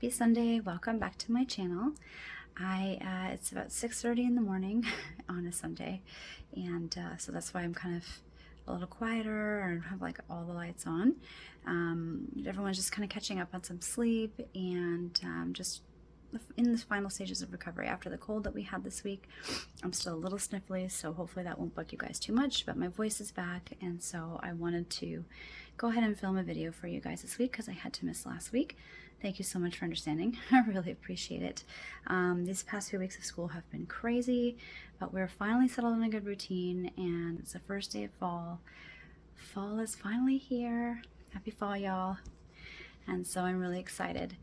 Happy Sunday. Welcome back to my channel. It's about 6:30 in the morning on a Sunday, and so that's why I'm kind of a little quieter and have like all the lights on. Everyone's just kind of catching up on some sleep and just in the final stages of recovery after the cold that we had this week. I'm still a little sniffly, so hopefully that won't bug you guys too much, but my voice is back, and so I wanted to go ahead and film a video for you guys this week because I had to miss last week. Thank you so much for understanding. I really appreciate it. These past few weeks of school have been crazy, but we're finally settled in a good routine, and it's the first day of fall. Fall is finally here. Happy fall, y'all. And so I'm really excited.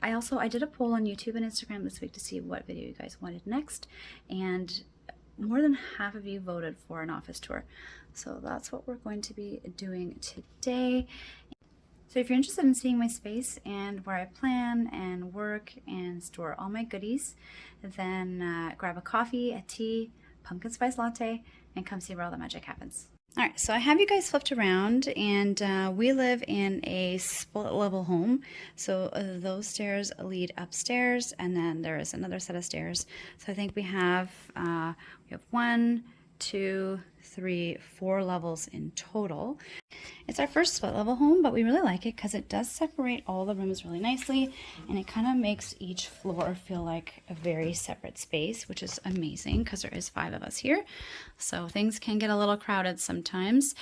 I did a poll on YouTube and Instagram this week to see what video you guys wanted next, and more than half of you voted for an office tour. So that's what we're going to be doing today. So if you're interested in seeing my space and where I plan and work and store all my goodies, then grab a coffee, a tea, pumpkin spice latte, and come see where all the magic happens. All right, so I have you guys flipped around, and we live in a split level home. So those stairs lead upstairs, and then there is another set of stairs. So I think we have 1, 2, 3, 4 levels in total. It's our first split level home, but we really like it because it does separate all the rooms really nicely, and it kind of makes each floor feel like a very separate space, which is amazing because there is 5 of us here. So things can get a little crowded sometimes.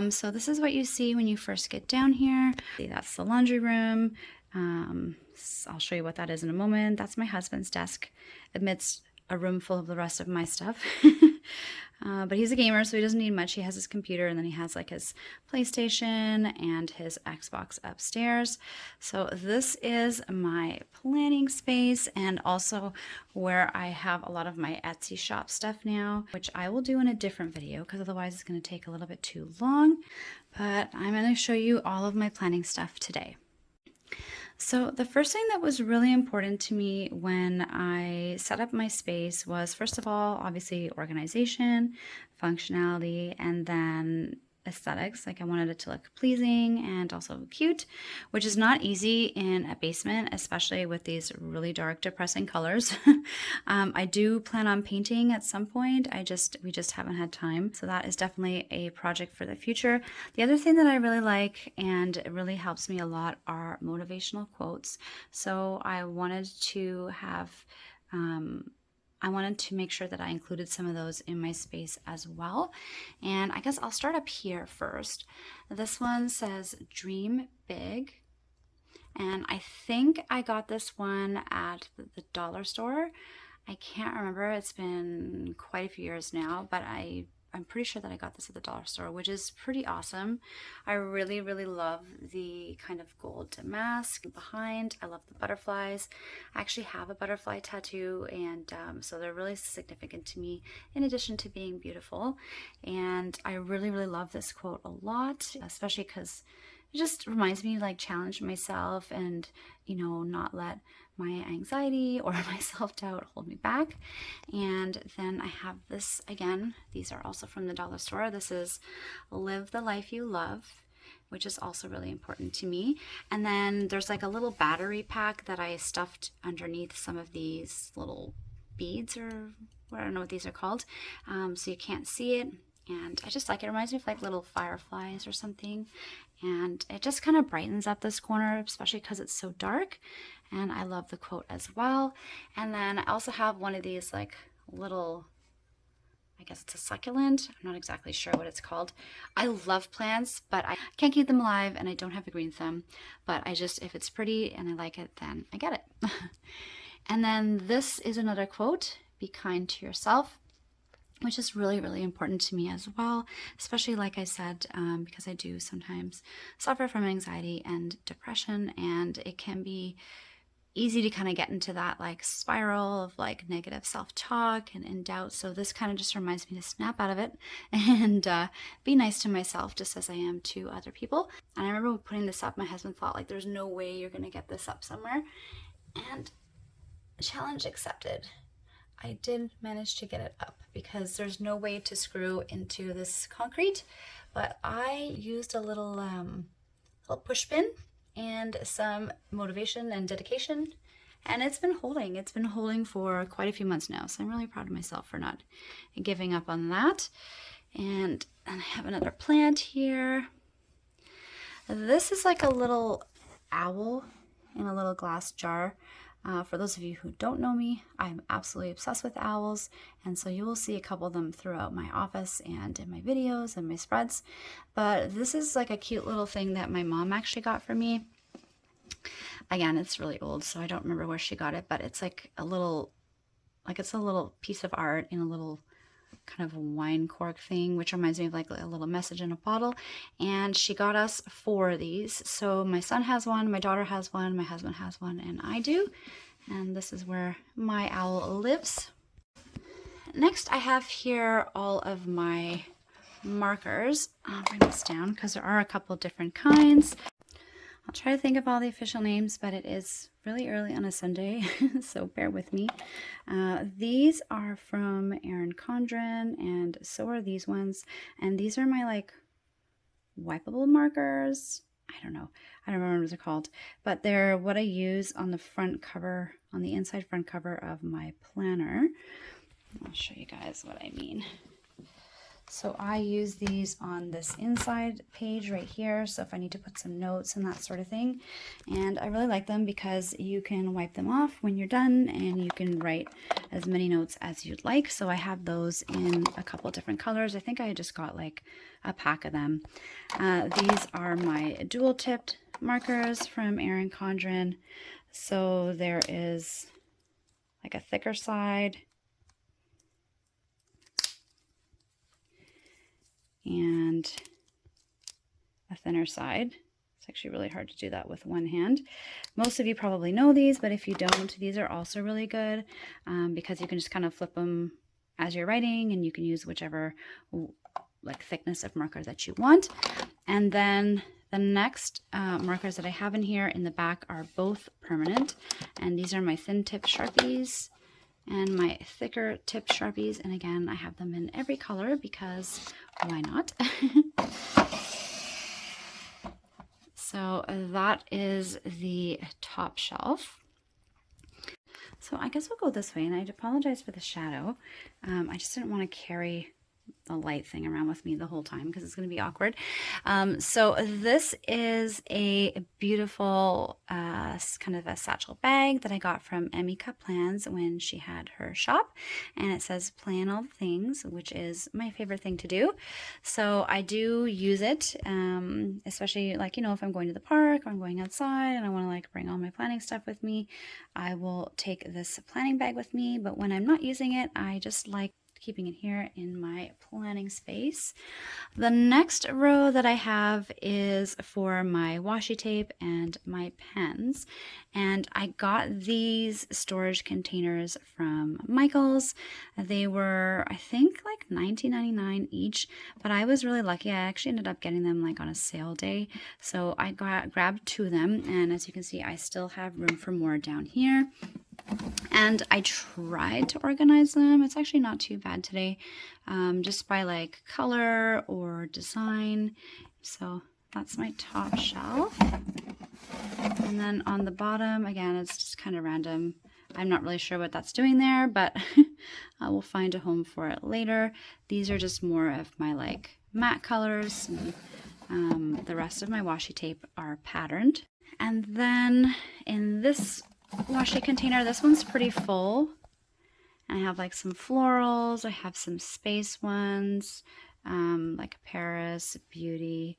So this is what you see when you first get down here. That's the laundry room. I'll show you what that is in a moment. That's my husband's desk amidst a room full of the rest of my stuff. But he's a gamer, so he doesn't need much. He has his computer, and then he has like his PlayStation and his Xbox upstairs. So this is my planning space, and also where I have a lot of my Etsy shop stuff now, which I will do in a different video because otherwise it's going to take a little bit too long. But I'm going to show you all of my planning stuff today. So the first thing that was really important to me when I set up my space was, first of all, obviously organization, functionality, and then aesthetics. Like I wanted it to look pleasing and also cute, which is not easy in a basement, especially with these really dark, depressing colors. I do plan on painting at some point. We just haven't had time. So that is definitely a project for the future. The other thing that I really like, and it really helps me a lot, are motivational quotes. So I wanted to make sure that I included some of those in my space as well. And I guess I'll start up here first. This one says, "Dream big." And I think I got this one at the dollar store. I can't remember. It's been quite a few years now, but I'm pretty sure that I got this at the dollar store, which is pretty awesome. I really, really love the kind of gold damask behind. I love the butterflies. I actually have a butterfly tattoo, and so they're really significant to me in addition to being beautiful. And I really, really love this quote a lot, especially because it just reminds me to like challenge myself and, not let my anxiety or my self-doubt hold me back. And then I have this again. These are also from the dollar store. This is "Live the life you love," which is also really important to me. And then there's like a little battery pack that I stuffed underneath some of these little beads, or I don't know what these are called, so you can't see it. And I just like it. It reminds me of like little fireflies or something. And it just kind of brightens up this corner, especially because it's so dark. And I love the quote as well. And then I also have one of these like little, I guess it's a succulent. I'm not exactly sure what it's called. I love plants, but I can't keep them alive, and I don't have a green thumb. But if it's pretty and I like it, then I get it. And then this is another quote: "Be kind to yourself," which is really, really important to me as well, especially like I said, because I do sometimes suffer from anxiety and depression, and it can be easy to kind of get into that like spiral of like negative self-talk and doubt. So this kind of just reminds me to snap out of it and be nice to myself, just as I am to other people. And I remember putting this up, my husband thought like, "There's no way you're gonna get this up somewhere," and challenge accepted. I did manage to get it up because there's no way to screw into this concrete, but I used a little push pin and some motivation and dedication. And it's been holding. It's been holding for quite a few months now. So I'm really proud of myself for not giving up on that. And I have another plant here. This is like a little owl in a little glass jar. For those of you who don't know me, I'm absolutely obsessed with owls, and so you will see a couple of them throughout my office and in my videos and my spreads. But this is like a cute little thing that my mom actually got for me. Again, it's really old, so I don't remember where she got it, but it's like a little, it's a little piece of art in a little kind of wine cork thing, which reminds me of like a little message in a bottle. And she got us 4 of these. So my son has one, my daughter has one, my husband has one, and I do. And this is where my owl lives. Next, I have here all of my markers. I'll bring this down because there are a couple different kinds. I'll try to think of all the official names, but it is really early on a Sunday, so bear with me. These are from Erin Condren, and so are these ones. And these are my like wipeable markers. I don't know. I don't remember what they're called, but they're what I use on the front cover, on the inside front cover of my planner. I'll show you guys what I mean. So I use these on this inside page right here. So if I need to put some notes and that sort of thing. And I really like them because you can wipe them off when you're done and you can write as many notes as you'd like. So I have those in a couple different colors. I think I just got like a pack of them. These are my dual tipped markers from Erin Condren. So there is like a thicker side and a thinner side. It's actually really hard to do that with one hand. Most of you probably know these, but if you don't, these are also really good because you can just kind of flip them as you're writing, and you can use whichever like thickness of marker that you want. And then the next markers that I have in here in the back are both permanent, and these are my thin tip Sharpies and my thicker tip Sharpies. And again, I have them in every color because why not? So that is the top shelf. So I guess we'll go this way, and I apologize for the shadow. I just didn't want to carry the light thing around with me the whole time because it's going to be awkward. So this is a beautiful kind of a satchel bag that I got from Emmy Cut Plans when she had her shop, and it says plan all the things, which is my favorite thing to do. So I do use it, especially like, you know, if I'm going to the park or I'm going outside and I want to like bring all my planning stuff with me, I will take this planning bag with me. But when I'm not using it, I just like keeping it here in my planning space. The next row that I have is for my washi tape and my pens, and I got these storage containers from Michaels. They were, I think, like $19.99 each, but I was really lucky. I actually ended up getting them like on a sale day, so I grabbed 2 of them, and as you can see, I still have room for more down here. And I tried to organize them. It's actually not too bad today, just by like color or design. So that's my top shelf. And then on the bottom, again, it's just kind of random. I'm not really sure what that's doing there, but I will find a home for it later. These are just more of my like matte colors, and the rest of my washi tape are patterned. And then in this washi container, this one's pretty full. I have like some florals, I have some space ones, like Paris, Beauty,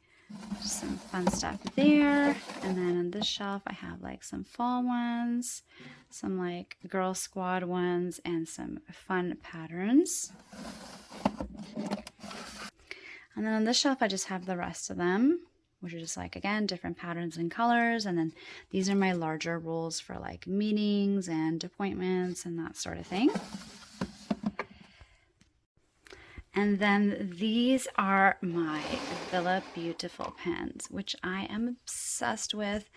just some fun stuff there. And then on this shelf I have like some fall ones, some like Girl Squad ones, and some fun patterns. And then on this shelf I just have the rest of them, which are just like, again, different patterns and colors. And then these are my larger rolls for like meetings and appointments and that sort of thing. And then these are my Villa Beautiful pens, which I am obsessed with.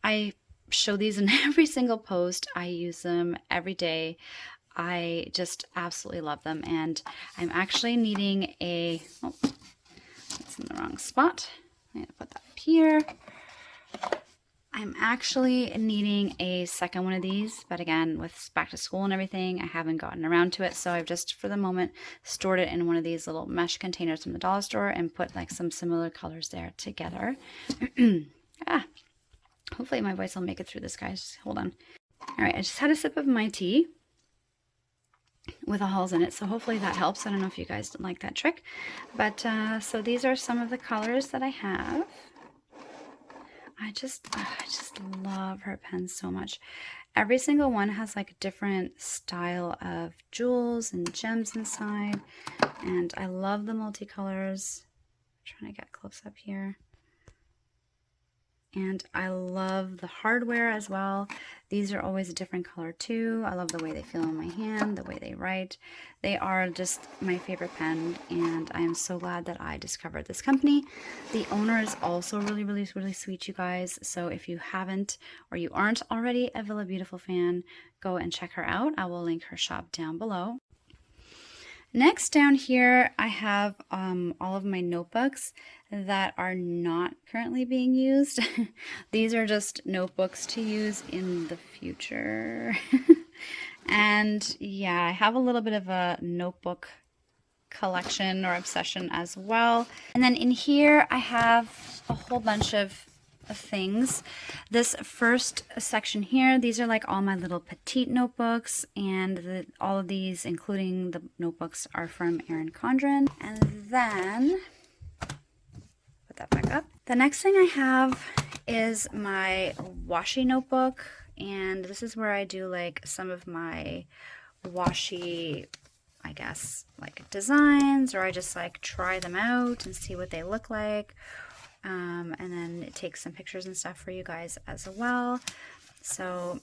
I show these in every single post. I use them every day. I just absolutely love them. And I'm actually needing a, oh, that's in the wrong spot. I'm going to put that up here. I'm actually needing a second one of these, but again, with back to school and everything, I haven't gotten around to it. So I've just, for the moment, stored it in one of these little mesh containers from the dollar store and put like some similar colors there together. Hopefully my voice will make it through this, guys. Hold on. All right, I just had a sip of my tea with the hulls in it, so hopefully that helps. I don't know if you guys don't like that trick, but so these are some of the colors that I have. I just love her pens so much. Every single one has like a different style of jewels and gems inside, and I love the multicolors. I'm trying to get close up here. And I love the hardware as well. These are always a different color too. I love the way they feel in my hand, the way they write. They are just my favorite pen, and I am so glad that I discovered this company. The owner is also really sweet, you guys. So if you haven't or you aren't already a Villa Beautiful fan, go and check her out. I will link her shop down below. Next down here, I have all of my notebooks that are not currently being used. These are just notebooks to use in the future. And yeah, I have a little bit of a notebook collection or obsession as well. And then in here, I have a whole bunch of things. This first section here, these are like all my little petite notebooks, and all of these, including the notebooks, are from Erin Condren. And then put that back up. The next thing I have is my washi notebook, and this is where I do like some of my washi, I guess, like designs, or I just like try them out and see what they look like. And then it takes some pictures and stuff for you guys as well. So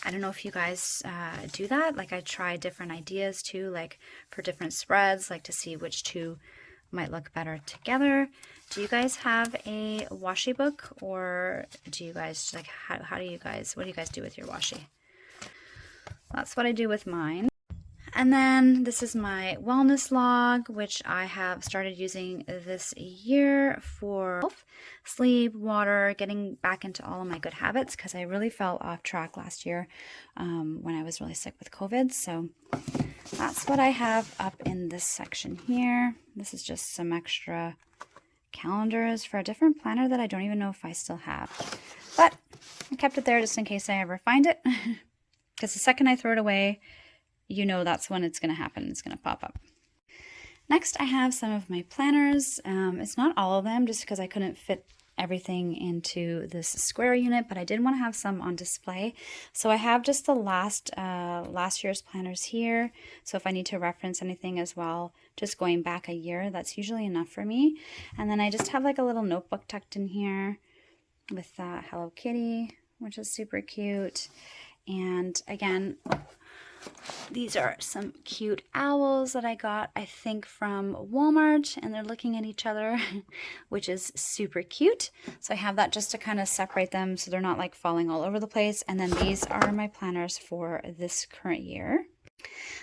I don't know if you guys do that. Like I try different ideas too, like for different spreads, like to see which two might look better together. Do you guys have a washi book, or do you guys like, what do you guys do with your washi? That's what I do with mine. And then this is my wellness log, which I have started using this year for health, sleep, water, getting back into all of my good habits, because I really fell off track last year when I was really sick with COVID. So that's what I have up in this section here. This is just some extra calendars for a different planner that I don't even know if I still have. But I kept it there just in case I ever find it, because the second I throw it away, you know that's when it's going to happen. It's going to pop up. Next, I have some of my planners. It's not all of them, just because I couldn't fit everything into this square unit, but I did want to have some on display. So I have just the last year's planners here. So if I need to reference anything as well, just going back a year, that's usually enough for me. And then I just have like a little notebook tucked in here with Hello Kitty, which is super cute. And again, these are some cute owls that I got, I think, from Walmart, and they're looking at each other, which is super cute. So I have that just to kind of separate them so they're not like falling all over the place. And then these are my planners for this current year.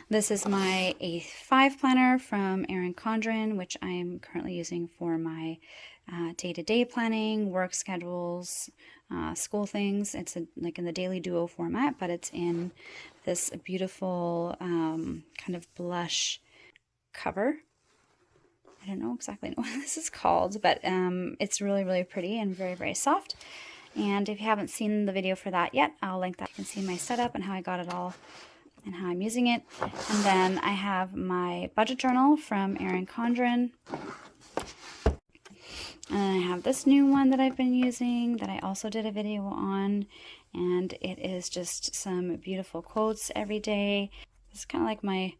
This is my A5 planner from Erin Condren, which I am currently using for my day-to-day planning, work schedules, school things. It's like in the Daily Duo format, but it's in this beautiful kind of blush cover. I don't know exactly what this is called, but it's really pretty and very soft. And if you haven't seen the video for that yet, I'll link that. You can see my setup and how I got it all and how I'm using it. And then I have my budget journal from Erin Condren. And then I have this new one that I've been using that I also did a video on, and it is just some beautiful quotes every day. It's kind of like my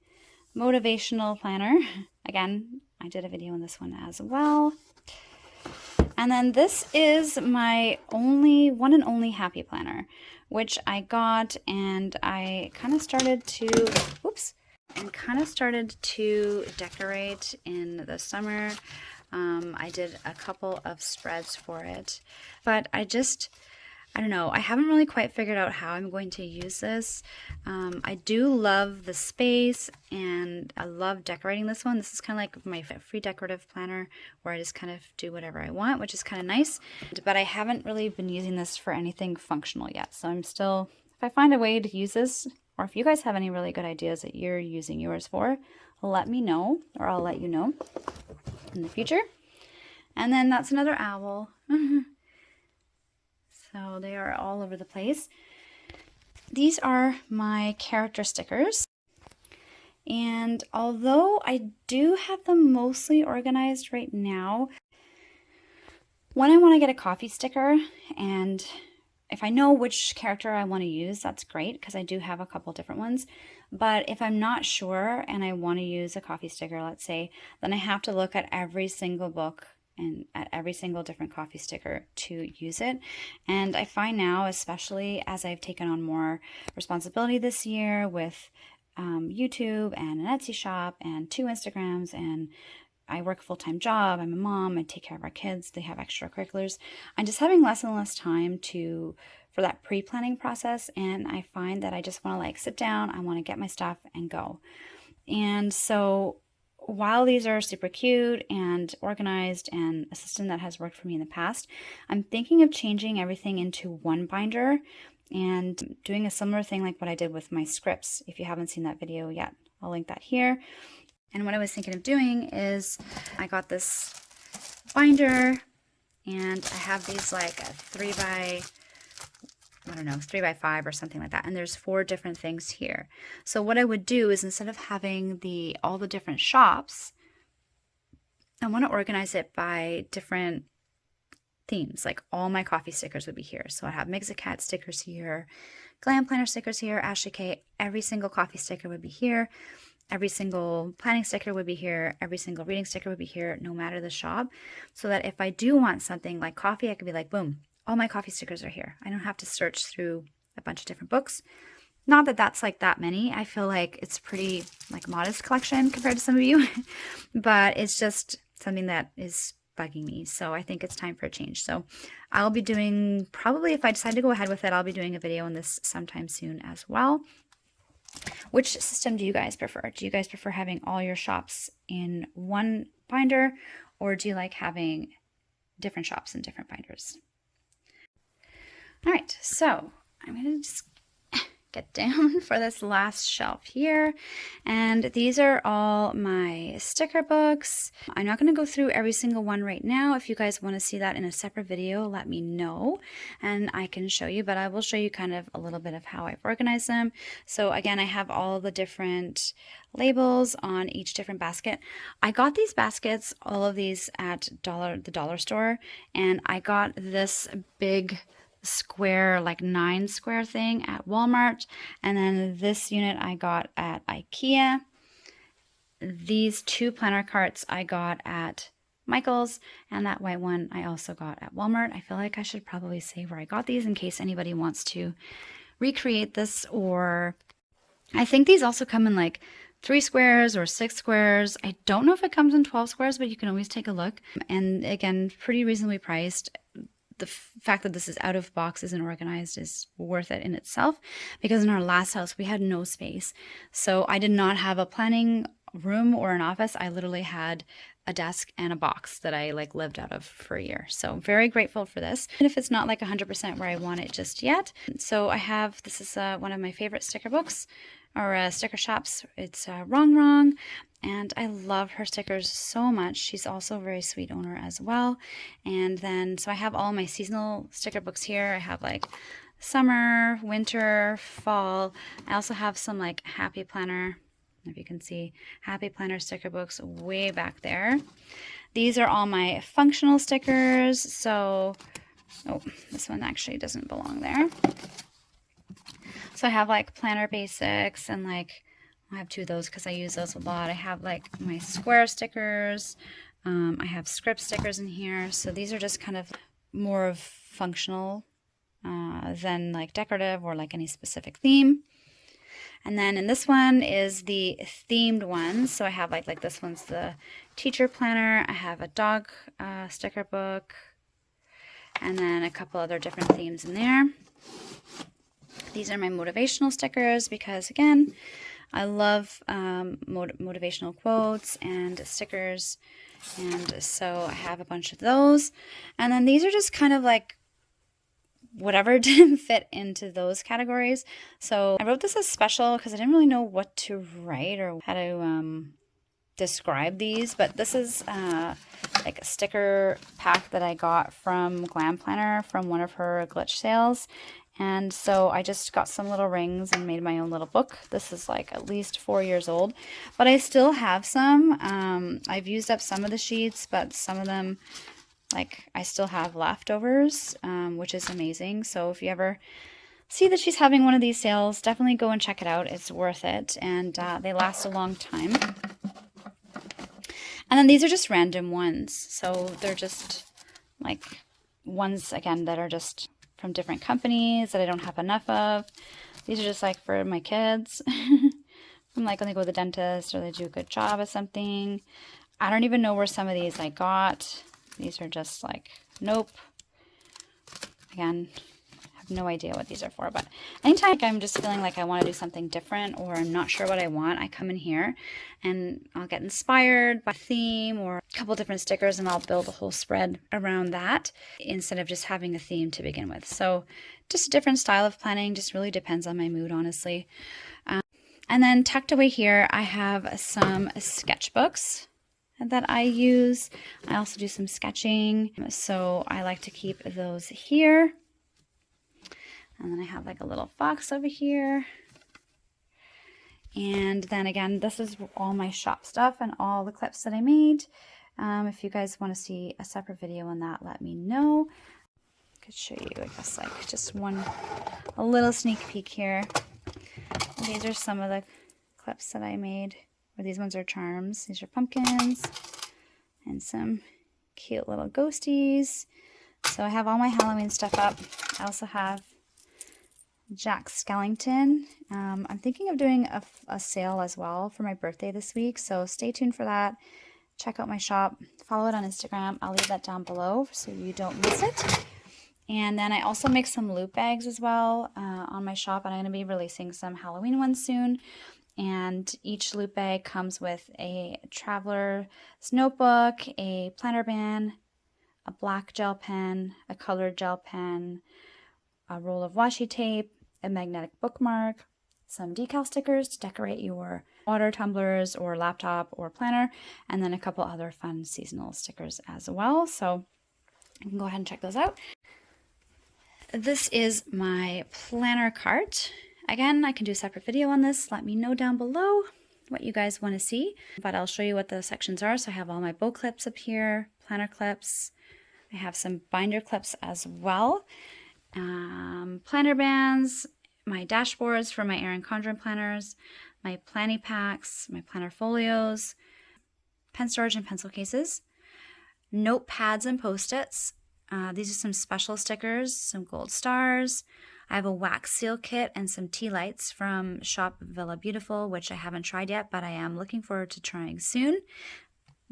motivational planner. Again, I did a video on this one as well. And then this is my one and only happy planner, which I got, and I kind of started to decorate in the summer. I did a couple of spreads for it, but I I don't know. I haven't really quite figured out how I'm going to use this. I do love the space and I love decorating this one. This is kind of like my free decorative planner where I just kind of do whatever I want, which is kind of nice. But I haven't really been using this for anything functional yet. So I'm still, if I find a way to use this, or if you guys have any really good ideas that you're using yours for, let me know, or I'll let you know in the future. And then that's another owl. So they are all over the place. These are my character stickers. And although I do have them mostly organized right now, when I want to get a coffee sticker, and if I know which character I want to use, that's great because I do have a couple different ones. But if I'm not sure and I want to use a coffee sticker, let's say, then I have to look at every single book and at every single different coffee sticker to use it. And I find now, especially as I've taken on more responsibility this year with YouTube and an Etsy shop and 2 Instagrams, and I work a full-time job, I'm a mom, I take care of our kids, they have extracurriculars. I'm just having less and less time for that pre-planning process, and I find that I just want to like sit down, I want to get my stuff and go. And so while these are super cute and organized and a system that has worked for me in the past, I'm thinking of changing everything into one binder and doing a similar thing like what I did with my scripts. If you haven't seen that video yet, I'll link that here. And what I was thinking of doing is I got this binder and I have these like 3 by 5 or something like that. And there's 4 different things here. So what I would do is instead of having all the different shops, I want to organize it by different themes. Like all my coffee stickers would be here. So I have Mix-a-Cat stickers here, Glam Planner stickers here, Ashley K. Every single coffee sticker would be here. Every single planning sticker would be here. Every single reading sticker would be here, no matter the shop. So that if I do want something like coffee, I could be like, boom, all my coffee stickers are here. I don't have to search through a bunch of different books. Not that that's like that many. I feel like it's pretty like modest collection compared to some of you, but it's just something that is bugging me. So I think it's time for a change. So I'll be doing, probably if I decide to go ahead with it, I'll be doing a video on this sometime soon as well. Which system do you guys prefer? Do you guys prefer having all your shops in one binder, or do you like having different shops in different binders? All right, so I'm going to just get down for this last shelf here, and these are all my sticker books. I'm not going to go through every single one right now. If you guys want to see that in a separate video, let me know and I can show you, but I will show you kind of a little bit of how I've organized them. So again, I have all the different labels on each different basket. I got these baskets, all of these at the dollar store, and I got this big square, like 9 square thing at Walmart, and then this unit I got at IKEA. These 2 planner carts I got at Michael's, and that white one I also got at Walmart. I feel like I should probably say where I got these in case anybody wants to recreate this, or I think these also come in like 3 squares or 6 squares. I don't know if it comes in 12 squares, but you can always take a look. And again, pretty reasonably priced. The fact that this is out of boxes and organized is worth it in itself, because in our last house we had no space. So I did not have a planning room or an office. I literally had a desk and a box that I like lived out of for a year. So very grateful for this. And if it's not like 100% where I want it just yet. So I have, this is one of my favorite sticker books or sticker shops. It's Wrong, and I love her stickers so much. She's also a very sweet owner as well. And then, so I have all my seasonal sticker books here. I have like summer, winter, fall. I also have some like Happy Planner, if you can see, Happy Planner sticker books way back there. These are all my functional stickers. So, oh, this one actually doesn't belong there. So I have like planner basics, and like I have 2 of those because I use those a lot. I have like my square stickers. I have script stickers in here. So these are just kind of more of functional than like decorative or like any specific theme. And then in this one is the themed ones. So I have like this one's the teacher planner. I have a dog sticker book. and then a couple other different themes in there. These are my motivational stickers because, again, I love motivational quotes and stickers, and so I have a bunch of those. And then these are just kind of like whatever didn't fit into those categories. So I wrote this as special because I didn't really know what to write or how to describe these, but this is like a sticker pack that I got from Glam Planner from one of her glitch sales. And so I just got some little rings and made my own little book. This is like at least 4 years old, but I still have some. I've used up some of the sheets, but some of them, like, I still have leftovers, which is amazing. So if you ever see that she's having one of these sales, definitely go and check it out. It's worth it, and they last a long time. And then these are just random ones. So they're just like ones, again, that are just from different companies that I don't have enough of. These are just like for my kids. From like when they go to the dentist or they do a good job at something. I don't even know where some of these I got. These are just like, nope. Again, I have no idea what these are for, but anytime I'm just feeling like I want to do something different or I'm not sure what I want, I come in here and I'll get inspired by a theme or a couple different stickers, and I'll build a whole spread around that instead of just having a theme to begin with. So just a different style of planning, just really depends on my mood, honestly. And then tucked away here, I have some sketchbooks that I use. I also do some sketching, so I like to keep those here. And then I have like a little box over here. And then again, this is all my shop stuff and all the clips that I made. If you guys want to see a separate video on that, let me know. I could show you, I guess, like just a little sneak peek here. These are some of the clips that I made. Or these ones are charms. These are pumpkins and some cute little ghosties. So I have all my Halloween stuff up. I also have Jack Skellington. I'm thinking of doing a sale as well for my birthday this week, so stay tuned for that. Check out my shop. Follow it on Instagram. I'll leave that down below so you don't miss it. And then I also make some loot bags as well on my shop, and I'm going to be releasing some Halloween ones soon. And each loot bag comes with a traveler's notebook, a planner band, a black gel pen, a colored gel pen, a roll of washi tape, a magnetic bookmark, some decal stickers to decorate your water tumblers or laptop or planner, and then a couple other fun seasonal stickers as well. So you can go ahead and check those out. This is my planner cart. Again, I can do a separate video on this. Let me know down below what you guys want to see, but I'll show you what the sections are. So I have all my bow clips up here, planner clips. I have some binder clips as well. Planner bands, my dashboards for my Erin Condren planners, my planning packs, my planner folios, pen storage and pencil cases, notepads and post-its. These are some special stickers, some gold stars. I have a wax seal kit and some tea lights from Shop Villa Beautiful, which I haven't tried yet, but I am looking forward to trying soon.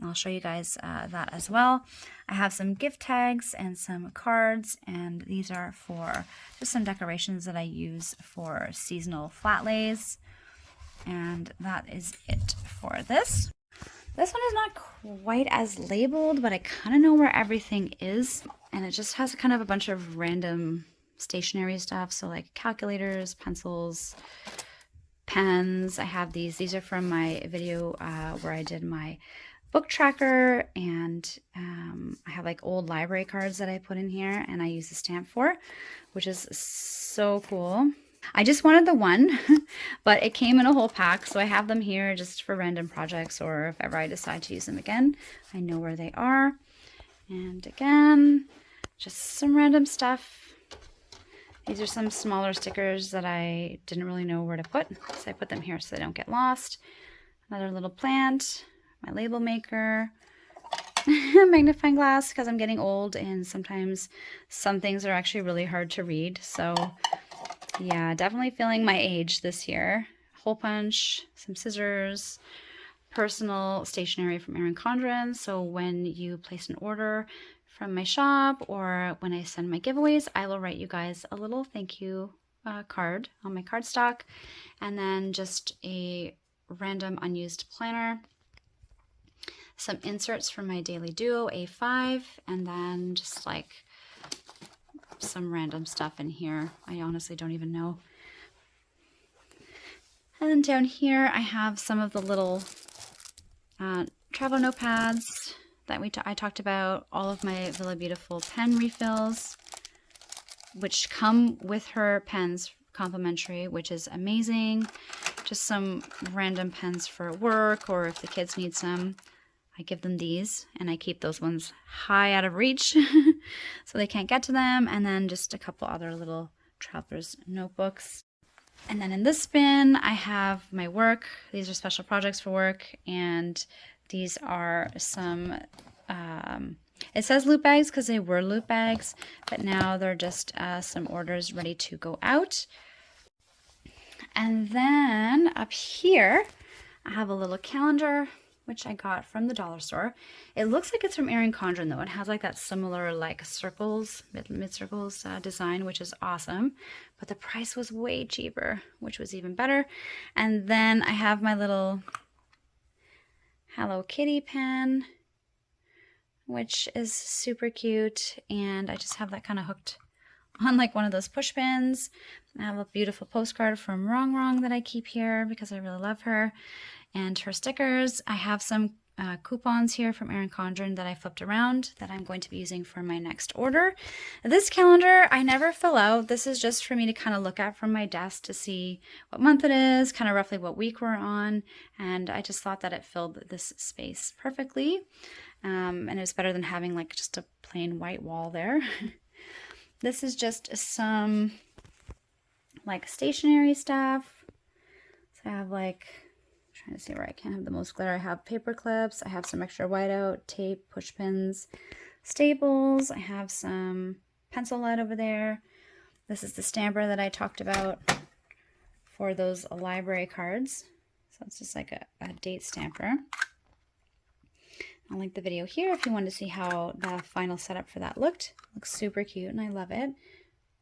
I'll show you guys that as well. I have some gift tags and some cards, and these are for just some decorations that I use for seasonal flat lays. And that is it for this. This one is not quite as labeled, but I kind of know where everything is. And it just has kind of a bunch of random stationery stuff. So like calculators, pencils, pens. I have these. These are from my video where I did my book tracker, and I have like old library cards that I put in here and I use the stamp for, which is so cool. I just wanted the one, but it came in a whole pack, so I have them here just for random projects, or if ever I decide to use them again, I know where they are. And again, just some random stuff. These are some smaller stickers that I didn't really know where to put, so I put them here so they don't get lost. Another little plant, my label maker, magnifying glass because I'm getting old and sometimes some things are actually really hard to read. So yeah, definitely feeling my age this year. Hole punch, some scissors, personal stationery from Erin Condren. So when you place an order from my shop, or when I send my giveaways, I will write you guys a little thank you card on my cardstock, and then just a random unused planner, some inserts from my Daily Duo A5, and then just like some random stuff in here. I honestly don't even know. And then down here I have some of the little travel notepads that I talked about, all of my Villa Beautiful pen refills, which come with her pens complimentary, which is amazing. Just some random pens for work, or if the kids need some, I give them these, and I keep those ones high out of reach so they can't get to them. And then just a couple other little traveler's notebooks. And then in this bin, I have my work. These are special projects for work, and these are some, it says loot bags because they were loot bags, but now they're just some orders ready to go out. And then up here, I have a little calendar, which I got from the dollar store. It looks like it's from Erin Condren though. It has like that similar like circles, mid-circles design, which is awesome. But the price was way cheaper, which was even better. And then I have my little Hello Kitty pen, which is super cute. And I just have that kind of hooked on like one of those push pins. I have a beautiful postcard from Wrong that I keep here because I really love her. And her stickers. I have some coupons here from Erin Condren that I flipped around that I'm going to be using for my next order. This calendar I never fill out. This is just for me to kind of look at from my desk to see what month it is, kind of roughly what week we're on, and I just thought that it filled this space perfectly, and it was better than having like just a plain white wall there. This is just some like stationery stuff. So I have like, trying to see where I can't have the most glitter. I have paper clips. I have some extra whiteout, tape, push pins, staples. I have some pencil lead over there. This is the stamper that I talked about for those library cards. So it's just like a date stamper. I'll link the video here if you want to see how the final setup for that looked. Looks super cute and I love it.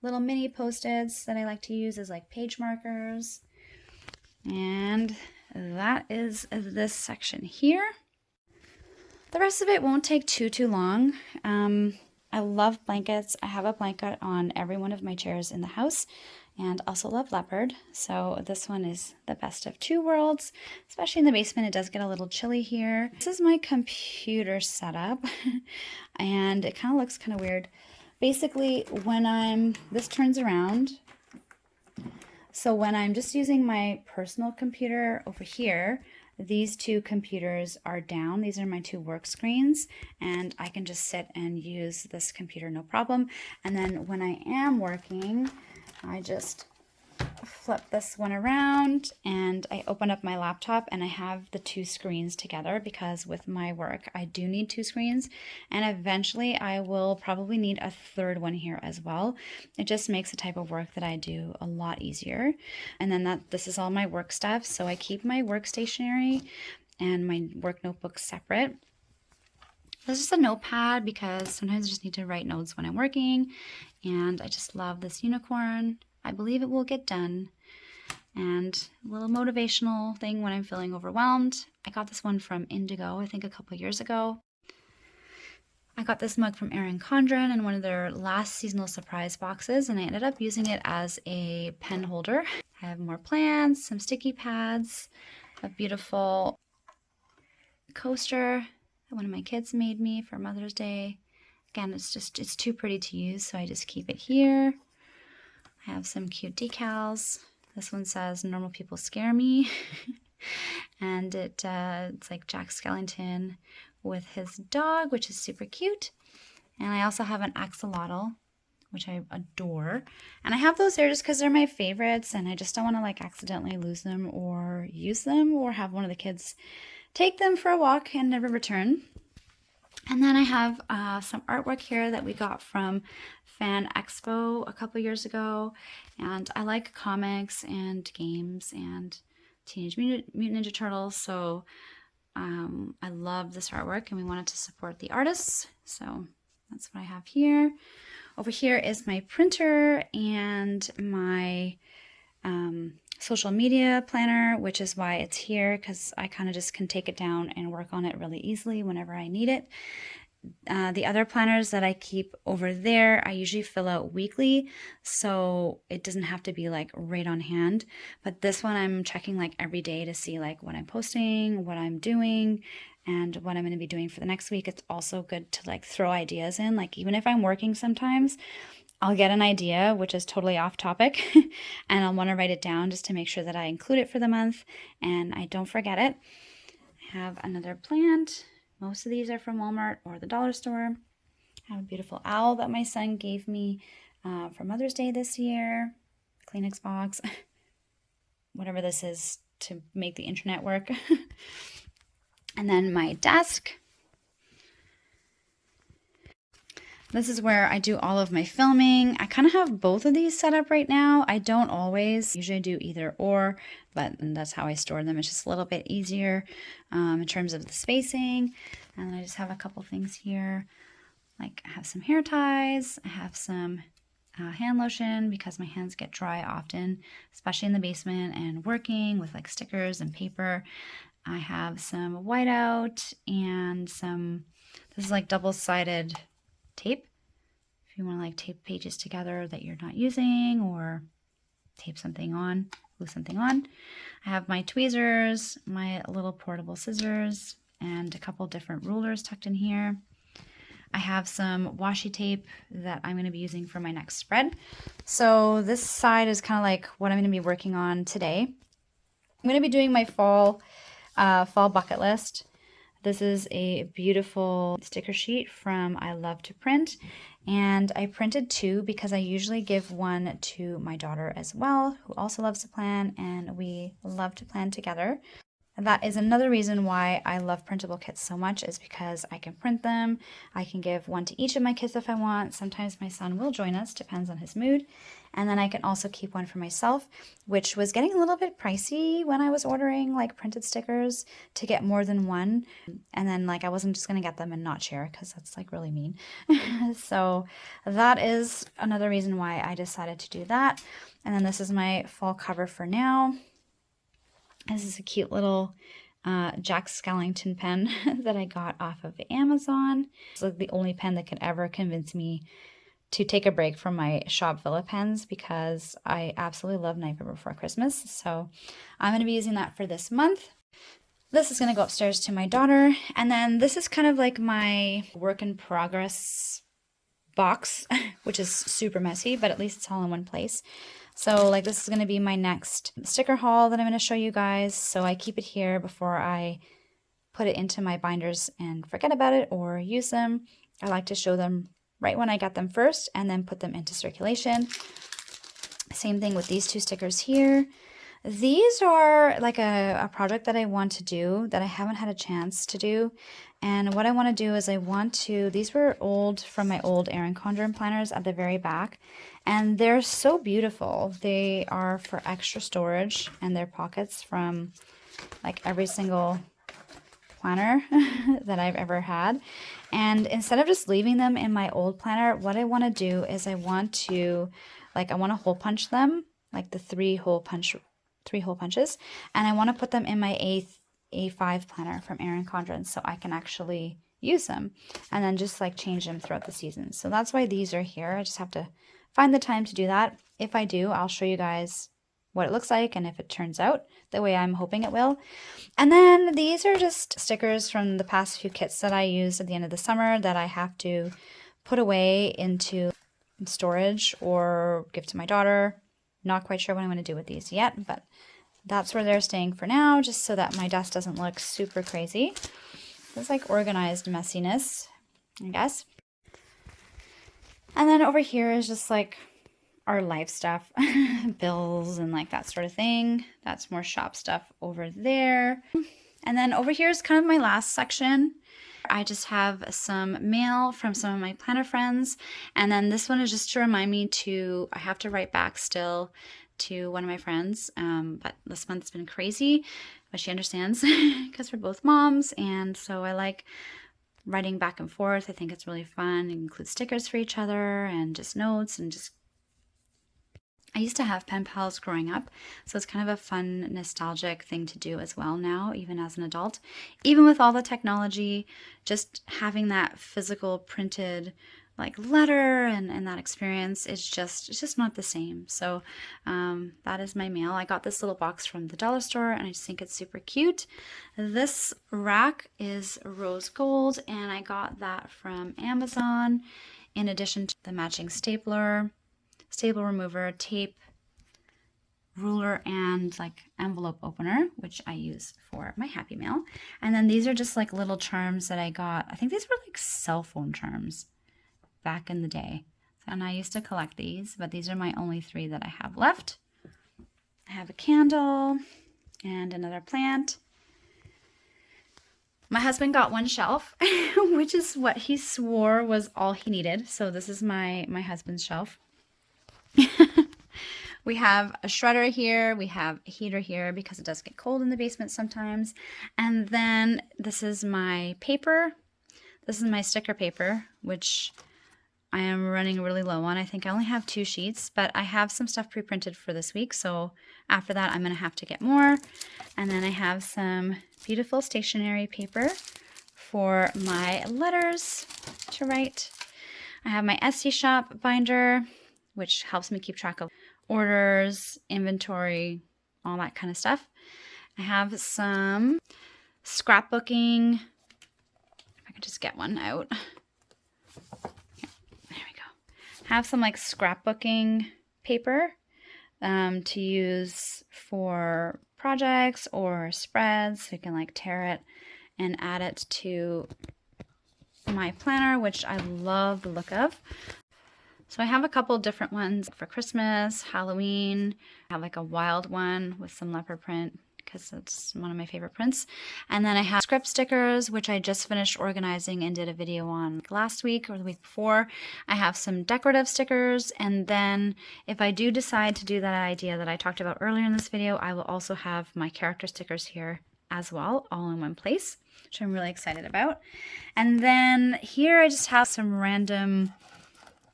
Little mini post-its that I like to use as like page markers. And that is this section here. The rest of it won't take too long. I love blankets. I have a blanket on every one of my chairs in the house, and also love leopard. So this one is the best of two worlds, especially in the basement. It does get a little chilly here. This is my computer setup and it kind of looks kind of weird. Basically, when this turns around. So when I'm just using my personal computer over here, these two computers are down. These are my two work screens, and I can just sit and use this computer no problem. And then when I am working, I just flip this one around and I open up my laptop and I have the two screens together because with my work I do need two screens, and eventually I will probably need a third one here as well. It just makes the type of work that I do a lot easier. And then this is all my work stuff, so I keep my work stationery and my work notebooks separate. This is just a notepad because sometimes I just need to write notes when I'm working, and I just love this unicorn. I believe it will get done. And a little motivational thing when I'm feeling overwhelmed. I got this one from Indigo, I think a couple years ago. I got this mug from Erin Condren in one of their last seasonal surprise boxes, and I ended up using it as a pen holder. I have more plants, some sticky pads, a beautiful coaster that one of my kids made me for Mother's Day. Again, it's too pretty to use, so I just keep it here. I have some cute decals. This one says, "Normal people scare me." And it's like Jack Skellington with his dog, which is super cute. And I also have an axolotl, which I adore. And I have those there just because they're my favorites, and I just don't want to like accidentally lose them or use them or have one of the kids take them for a walk and never return. And then I have some artwork here that we got from Fan Expo a couple years ago. And I like comics and games and Teenage Mutant Ninja Turtles. So I love this artwork and we wanted to support the artists. So that's what I have here. Over here is my printer and my social media planner, which is why it's here, because I kind of just can take it down and work on it really easily whenever I need it. The other planners that I keep over there, I usually fill out weekly, so it doesn't have to be like right on hand. But this one I'm checking like every day to see like what I'm posting, what I'm doing, and what I'm going to be doing for the next week. It's also good to like throw ideas in, like even if I'm working sometimes, I'll get an idea, which is totally off topic, and I'll want to write it down just to make sure that I include it for the month and I don't forget it. I have another plant. Most of these are from Walmart or the dollar store. I have a beautiful owl that my son gave me for Mother's Day this year. Kleenex box. Whatever this is to make the internet work. And then my desk. This is where I do all of my filming. I kind of have both of these set up right now. I don't always. Usually I do either or, but that's how I store them. It's just a little bit easier in terms of the spacing. And I just have a couple things here. Like I have some hair ties. I have some hand lotion because my hands get dry often, especially in the basement and working with like stickers and paper. I have some whiteout and some, this is like double-sided tape if you want to like tape pages together that you're not using, or tape something on, glue something on. I have my tweezers, my little portable scissors, and a couple different rulers tucked in here. I have some washi tape that I'm going to be using for my next spread. So this side is kind of like what I'm going to be working on today. I'm going to be doing my fall bucket list. This is a beautiful sticker sheet from I Love to Print, and I printed 2 because I usually give one to my daughter as well, who also loves to plan, and we love to plan together. And that is another reason why I love printable kits so much, is because I can print them. I can give one to each of my kids if I want. Sometimes my son will join us, depends on his mood. And then I can also keep one for myself, which was getting a little bit pricey when I was ordering like printed stickers to get more than one. And then like I wasn't just going to get them and not share, because that's like really mean. So that is another reason why I decided to do that. And then this is my fall cover for now. This is a cute little Jack Skellington pen that I got off of Amazon. It's like the only pen that could ever convince me to take a break from my Shop Villa pens, because I absolutely love Nightmare Before Christmas. So I'm going to be using that for this month. This is going to go upstairs to my daughter. And then this is kind of like my work in progress box, which is super messy, but at least it's all in one place. So like this is going to be my next sticker haul that I'm going to show you guys. So I keep it here before I put it into my binders and forget about it or use them. I like to show them right when I get them first and then put them into circulation. Same thing with these 2 stickers here. These are like a project that I want to do that I haven't had a chance to do. And what I want to do is these were old from my old Erin Condren planners at the very back. And they're so beautiful. They are for extra storage, and they're pockets from like every single planner that I've ever had. And instead of just leaving them in my old planner, what I want to do is I want to hole punch them, like the 3 hole punches, and I want to put them in my A5 planner from Erin Condren so I can actually use them and then just like change them throughout the season. So that's why these are here. I just have to find the time to do that. If I do, I'll show you guys what it looks like and if it turns out the way I'm hoping it will. And then these are just stickers from the past few kits that I used at the end of the summer that I have to put away into storage or give to my daughter. Not quite sure what I'm going to do with these yet, but that's where they're staying for now, just so that my desk doesn't look super crazy. It's like organized messiness, I guess. And then over here is just like our life stuff, bills and like that sort of thing. That's more shop stuff over there. And then over here is kind of my last section. I just have some mail from some of my planner friends. And then this one is just to remind me I have to write back still to one of my friends. But this month's been crazy, but she understands because we're both moms. And so I like writing back and forth. I think it's really fun. You include stickers for each other and just notes and just. I used to have pen pals growing up, so it's kind of a fun, nostalgic thing to do as well now, even as an adult. Even with all the technology, just having that physical printed like letter and that experience is just, it's just not the same. So that is my mail. I got this little box from the dollar store and I just think it's super cute. This rack is rose gold and I got that from Amazon, in addition to the matching stapler, staple remover, tape, ruler, and like envelope opener, which I use for my Happy Mail. And then these are just like little charms that I got. I think these were like cell phone charms back in the day. And I used to collect these, but these are my only 3 that I have left. I have a candle and another plant. My husband got 1 shelf, which is what he swore was all he needed. So this is my husband's shelf. We have a shredder here, we have a heater here because it does get cold in the basement sometimes. And then this is my paper. This is my sticker paper, which I am running really low on. I think I only have 2 sheets, but I have some stuff pre-printed for this week. So after that, I'm going to have to get more. And then I have some beautiful stationery paper for my letters to write. I have my Etsy shop binder, which helps me keep track of orders, inventory, all that kind of stuff. I have some scrapbooking. If I could just get one out. There we go. I have some like scrapbooking paper to use for projects or spreads. So you can like tear it and add it to my planner, which I love the look of. So I have a couple different ones for Christmas, Halloween. I have like a wild one with some leopard print because it's one of my favorite prints. And then I have script stickers, which I just finished organizing and did a video on last week or the week before. I have some decorative stickers. And then if I do decide to do that idea that I talked about earlier in this video, I will also have my character stickers here as well, all in one place, which I'm really excited about. And then here I just have some random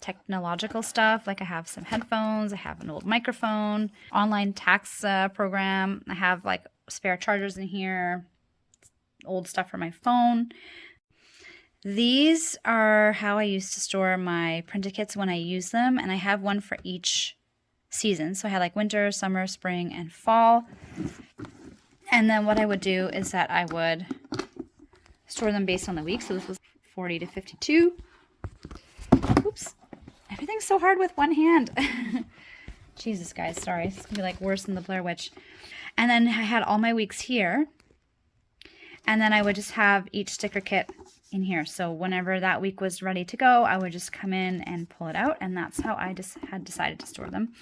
technological stuff. Like I have some headphones, I have an old microphone, online tax program. I have like spare chargers in here, old stuff for my phone. These are how I used to store my printed kits when I use them, and I have one for each season. So I had like winter, summer, spring, and fall. And then what I would do is that I would store them based on the week. So this was 40 to 52. Oops. Everything's so hard with one hand. Jesus, guys, sorry. It's going to be like worse than the Blair Witch. And then I had all my weeks here. And then I would just have each sticker kit in here. So whenever that week was ready to go, I would just come in and pull it out. And that's how I just had decided to store them.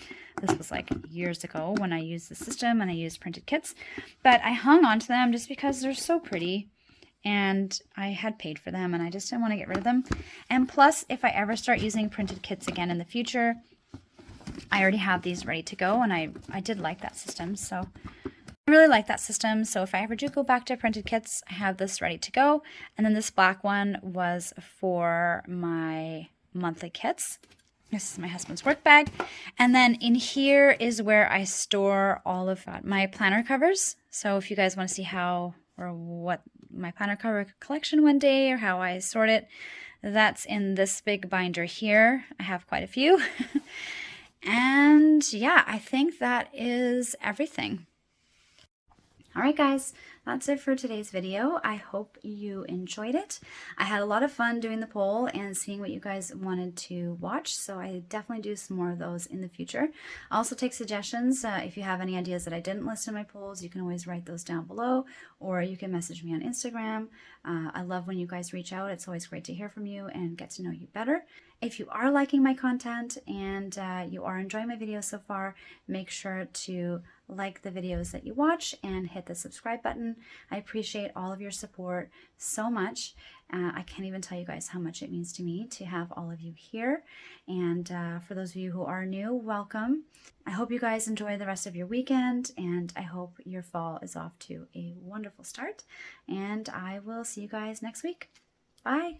This was like years ago when I used the system and I used printed kits. But I hung on to them just because they're so pretty. And I had paid for them and I just didn't want to get rid of them. And plus, if I ever start using printed kits again in the future, I already have these ready to go, and I did like that system. So I really like that system. So if I ever do go back to printed kits, I have this ready to go. And then this black one was for my monthly kits. This is my husband's work bag. And then in here is where I store all of my planner covers. So if you guys want to see how or what my planner cover collection one day or how I sort it, that's in this big binder here. I have quite a few. And yeah, I think that is everything. All right, guys, that's it for today's video. I hope you enjoyed it. I had a lot of fun doing the poll and seeing what you guys wanted to watch, so I definitely do some more of those in the future. I also take suggestions. If you have any ideas that I didn't list in my polls, you can always write those down below, or you can message me on Instagram. I love when you guys reach out. It's always great to hear from you and get to know you better. If you are liking my content and you are enjoying my videos so far, make sure to like the videos that you watch and hit the subscribe button. I appreciate all of your support so much. I can't even tell you guys how much it means to me to have all of you here. And for those of you who are new, welcome. I hope you guys enjoy the rest of your weekend, and I hope your fall is off to a wonderful start. And I will see you guys next week. Bye.